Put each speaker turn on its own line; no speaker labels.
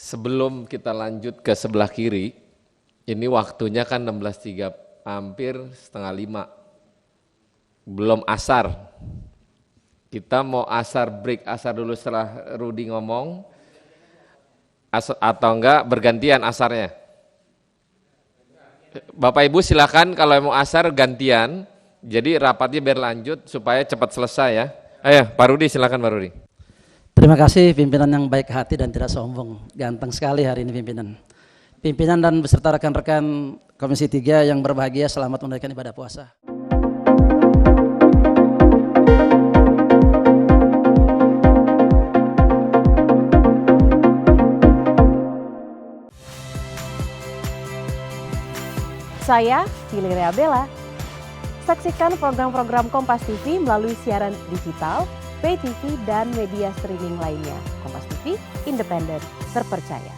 Sebelum kita lanjut ke sebelah kiri, ini waktunya kan 16.3, hampir setengah 5. Belum asar. Kita mau break asar dulu setelah Rudi ngomong, atau enggak bergantian asarnya. Bapak Ibu silakan kalau mau asar gantian, jadi rapatnya biar lanjut supaya cepat selesai ya. Ayo Pak Rudi, silakan Pak Rudi.
Terima kasih pimpinan yang baik hati dan tidak sombong. Ganteng sekali hari ini pimpinan. Pimpinan dan beserta rekan-rekan Komisi 3 yang berbahagia, selamat menunaikan ibadah puasa.
Saya Valeria Bella. Saksikan program-program Kompas TV melalui siaran digital, pay TV, dan media streaming lainnya. Kompas TV, independen, terpercaya.